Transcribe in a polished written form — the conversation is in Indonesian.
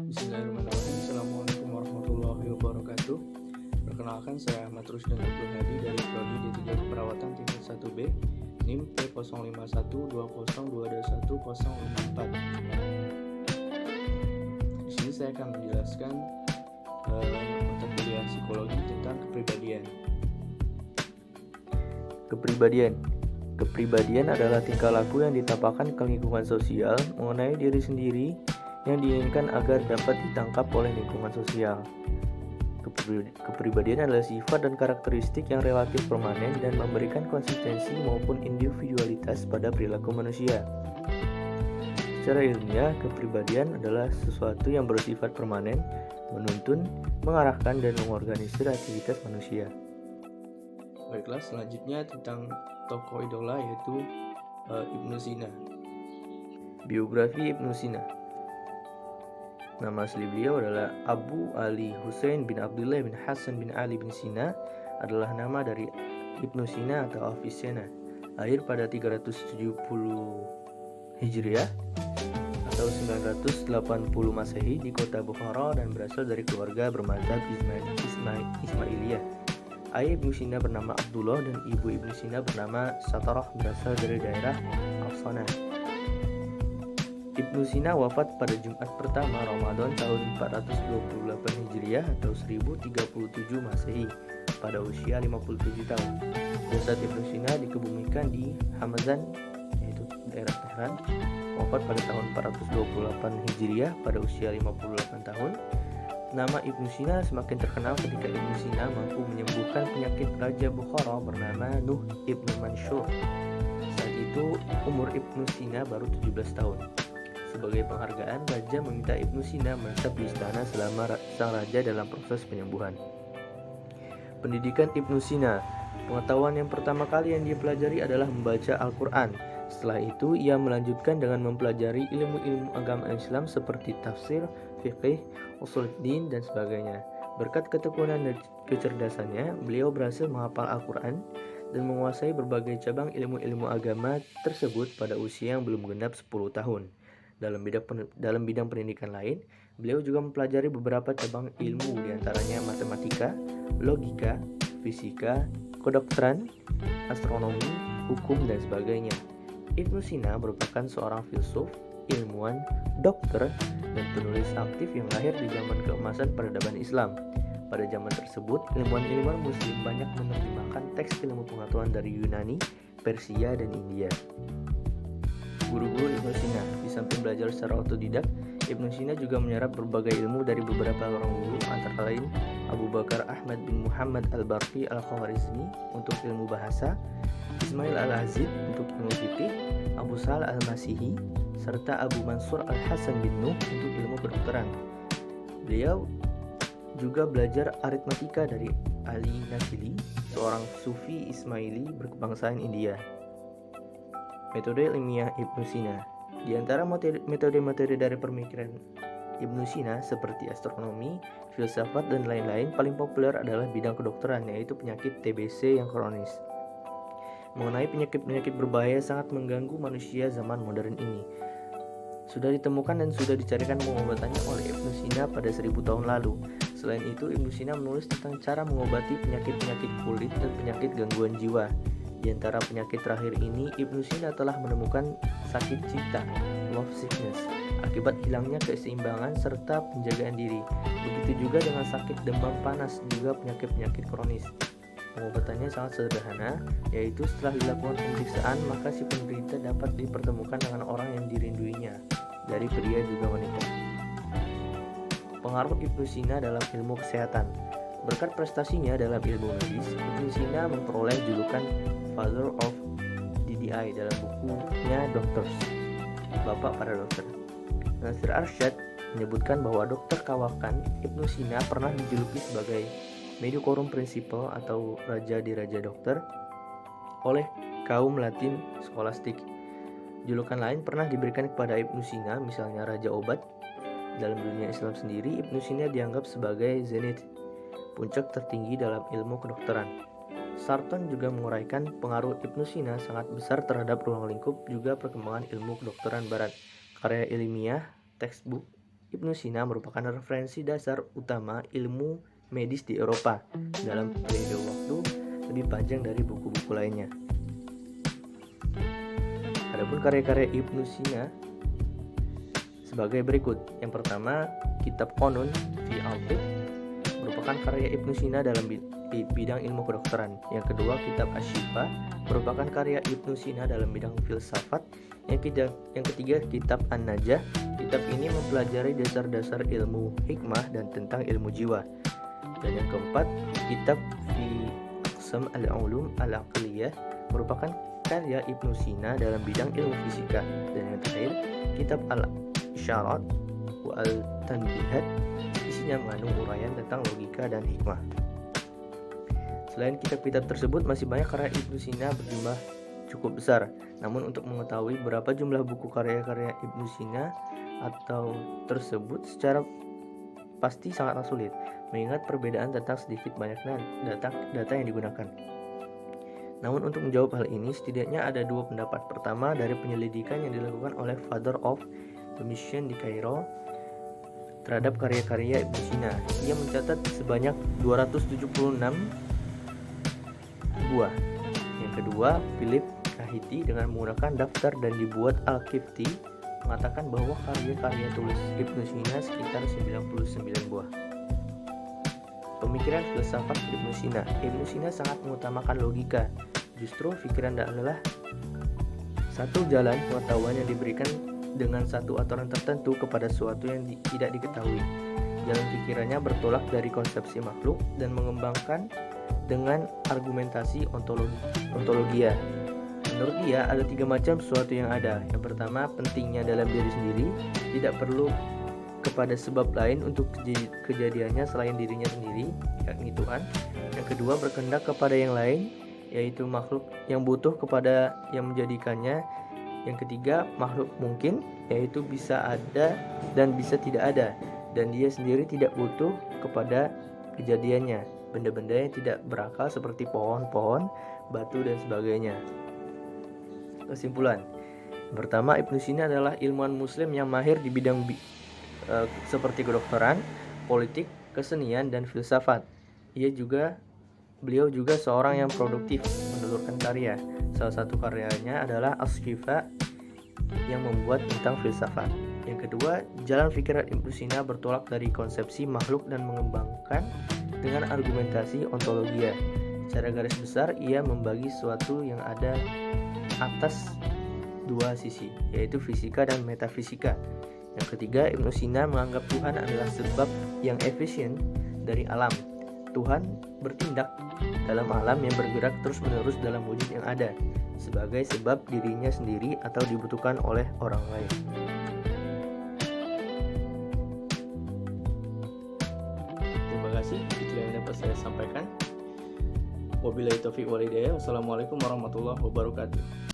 Bismillahirrahmanirrahim. Assalamualaikum warahmatullahi wabarakatuh. Perkenalkan, saya Ahmad Rusdan Abdul Hadi dari Prodi D3 Keperawatan tingkat 1B, NIM P0512022104. Di sini saya akan menjelaskan mata kuliah psikologi tentang kepribadian. Kepribadian adalah tingkah laku yang ditampakkan ke lingkungan sosial mengenai diri sendiri yang diinginkan agar dapat ditangkap oleh lingkungan sosial. Kepribadian adalah sifat dan karakteristik yang relatif permanen dan memberikan konsistensi maupun individualitas pada perilaku manusia. Secara ilmiah, kepribadian adalah sesuatu yang bersifat permanen, menuntun, mengarahkan, dan mengorganisir aktivitas manusia. Baiklah, selanjutnya tentang tokoh idola yaitu Ibnu Sina. Biografi Ibnu Sina. Nama asli beliau adalah Abu Ali Husain bin Abdullah bin Hasan bin Ali bin Sina, adalah nama dari Ibnu Sina atau Avicenna. Lahir pada 370 Hijriah atau 980 Masehi di kota Bukhara dan berasal dari keluarga bermadzhab Ismailiyah. Ayah Ibnu Sina bernama Abdullah dan ibu Ibnu Sina bernama Satarah, berasal dari daerah Afsanah. Ibnu Sina wafat pada Jumat pertama Ramadan tahun 428 Hijriah atau 1037 Masehi pada usia 57 tahun. Jasad Ibnu Sina dikebumikan di Hamazan, yaitu daerah Tehran. Wafat pada tahun 428 Hijriah pada usia 58 tahun. Nama Ibnu Sina semakin terkenal ketika Ibnu Sina mampu menyembuhkan penyakit Raja Bukhara bernama Nuh Ibnu Mansyur. Saat itu umur Ibnu Sina baru 17 tahun. Sebagai penghargaan, Raja meminta Ibnu Sina menetap di istana selama sang Raja dalam proses penyembuhan. Pendidikan Ibnu Sina. Pengetahuan yang pertama kali yang dia pelajari adalah membaca Al-Quran. Setelah itu, ia melanjutkan dengan mempelajari ilmu-ilmu agama Islam seperti tafsir, fiqih, usuluddin, dan sebagainya. Berkat ketekunan dan kecerdasannya, beliau berhasil menghafal Al-Quran dan menguasai berbagai cabang ilmu-ilmu agama tersebut pada usia yang belum genap 10 tahun. Dalam bidang pendidikan lain, beliau juga mempelajari beberapa cabang ilmu, diantaranya matematika, logika, fisika, kedokteran, astronomi, hukum, dan sebagainya. Ibnu Sina merupakan seorang filsuf, ilmuwan, dokter, dan penulis aktif yang lahir di zaman keemasan peradaban Islam. Pada zaman tersebut, ilmuwan-ilmuwan muslim banyak menerjemahkan teks ilmu pengetahuan dari Yunani, Persia, dan India. Guru-guru Ibnu Sina. Di samping belajar secara otodidak, Ibnu Sina juga menyerap berbagai ilmu dari beberapa orang guru, antara lain Abu Bakar Ahmad bin Muhammad al-Barqi al-Khawarizmi untuk ilmu bahasa, Ismail al-Azid untuk ilmu fikih, Abu Sal al-Masihi, serta Abu Mansur al-Hasan bin Nuh untuk ilmu kedokteran. Beliau juga belajar aritmatika dari Ali Nasili, seorang sufi Ismaili berkebangsaan India. Metode ilmiah Ibnu Sina. Di antara metode-metode dari pemikiran Ibnu Sina seperti astronomi, filsafat, dan lain-lain, paling populer adalah bidang kedokteran, yaitu penyakit TBC yang kronis. Mengenai penyakit-penyakit berbahaya sangat mengganggu manusia zaman modern ini, sudah ditemukan dan sudah dicarikan pengobatannya oleh Ibnu Sina pada 1000 tahun lalu. Selain itu, Ibnu Sina menulis tentang cara mengobati penyakit-penyakit kulit dan penyakit gangguan jiwa. Di antara penyakit terakhir ini, Ibnu Sina telah menemukan sakit cita, love sickness, akibat hilangnya keseimbangan serta penjagaan diri. Begitu juga dengan sakit demam panas, juga penyakit-penyakit kronis. Pengobatannya sangat sederhana, yaitu setelah dilakukan pemeriksaan, maka si penderita dapat dipertemukan dengan orang yang dirinduinya, dari pria juga wanita. Pengaruh Ibnu Sina dalam ilmu kesehatan. Berkat prestasinya dalam ilmu medis, Ibnu Sina memperoleh julukan Father of DDI dalam bukunya Doctors, Bapak para Dokter. Nasir Arsyad menyebutkan bahwa Dr. Kawakan Ibnu Sina pernah dijuluki sebagai Medicorum Principal atau Raja di Raja Dokter oleh kaum Latin skolastik. Julukan lain pernah diberikan kepada Ibnu Sina, misalnya Raja Obat. Dalam dunia Islam sendiri, Ibnu Sina dianggap sebagai zenith, puncak tertinggi dalam ilmu kedokteran. Sarton juga menguraikan pengaruh Ibnu Sina sangat besar terhadap ruang lingkup juga perkembangan ilmu kedokteran barat. Karya ilmiah, textbook, Ibnu Sina merupakan referensi dasar utama ilmu medis di Eropa dalam periode waktu lebih panjang dari buku-buku lainnya. Adapun karya-karya Ibnu Sina sebagai berikut. Yang pertama, kitab Qanun fi al-Tibb merupakan karya Ibnu Sina dalam bidang ilmu kedokteran. Yang kedua, kitab Asy-Syifa merupakan karya Ibnu Sina dalam bidang filsafat. Yang ketiga, kitab An-Najah. Kitab ini mempelajari dasar-dasar ilmu hikmah dan tentang ilmu jiwa. Dan yang keempat, kitab Fi Aqsam al-Ulum al-Aqliyah merupakan karya Ibnu Sina dalam bidang ilmu fisika. Dan yang terakhir, kitab Al-Isyarat wa Al-Tanbihat, isinya mengandung uraian tentang logika dan hikmah. Selain kitab-kitab tersebut, masih banyak karya Ibnu Sina berjumlah cukup besar. Namun untuk mengetahui berapa jumlah buku karya-karya Ibnu Sina atau tersebut secara pasti sangatlah sulit, mengingat perbedaan tentang sedikit banyaknya data yang digunakan. Namun untuk menjawab hal ini, setidaknya ada dua pendapat. Pertama, dari penyelidikan yang dilakukan oleh Father of the Mission di Kairo terhadap karya-karya Ibnu Sina. Ia mencatat sebanyak 276 buah. Yang kedua, Philip Kahiti dengan menggunakan daftar dan dibuat Al-Kifti mengatakan bahwa karya-karya tulis Ibnu Sina sekitar 99 buah. Pemikiran filsafat Ibnu Sina. Ibnu Sina sangat mengutamakan logika. Justru pikiran adalah satu jalan pengetahuan yang diberikan dengan satu aturan tertentu kepada sesuatu yang tidak diketahui. Jalan pikirannya bertolak dari konsepsi makhluk dan mengembangkan dengan argumentasi ontologia. Menurut dia, ada 3 macam sesuatu yang ada. Yang pertama, pentingnya dalam diri sendiri, tidak perlu kepada sebab lain untuk kejadiannya selain dirinya sendiri, yakni Tuhan. Yang kedua, berkehendak kepada yang lain, yaitu makhluk yang butuh kepada yang menjadikannya. Yang ketiga, makhluk mungkin, yaitu bisa ada dan bisa tidak ada, dan dia sendiri tidak butuh kepada kejadiannya. Benda-benda yang tidak berakal seperti pohon-pohon, batu, dan sebagainya. Kesimpulan. Pertama, Ibnu Sina adalah ilmuwan muslim yang mahir di bidang seperti kedokteran, politik, kesenian, dan filsafat. Beliau juga seorang yang produktif menelurkan karya. Salah satu karyanya adalah Asy-Syifa yang membuat tentang filsafat. Yang kedua, jalan pikiran Ibnu Sina bertolak dari konsepsi makhluk dan mengembangkan dengan argumentasi ontologia. Secara garis besar, ia membagi sesuatu yang ada atas 2 sisi, yaitu fisika dan metafisika. Yang ketiga, Ibnu Sina menganggap Tuhan adalah sebab yang efisien dari alam. Tuhan bertindak dalam alam yang bergerak terus-menerus dalam wujud yang ada, sebagai sebab dirinya sendiri atau dibutuhkan oleh orang lain. Terima kasih, itu yang dapat saya sampaikan. Wabillahi taufiq wal hidayah. Wassalamualaikum warahmatullahi wabarakatuh.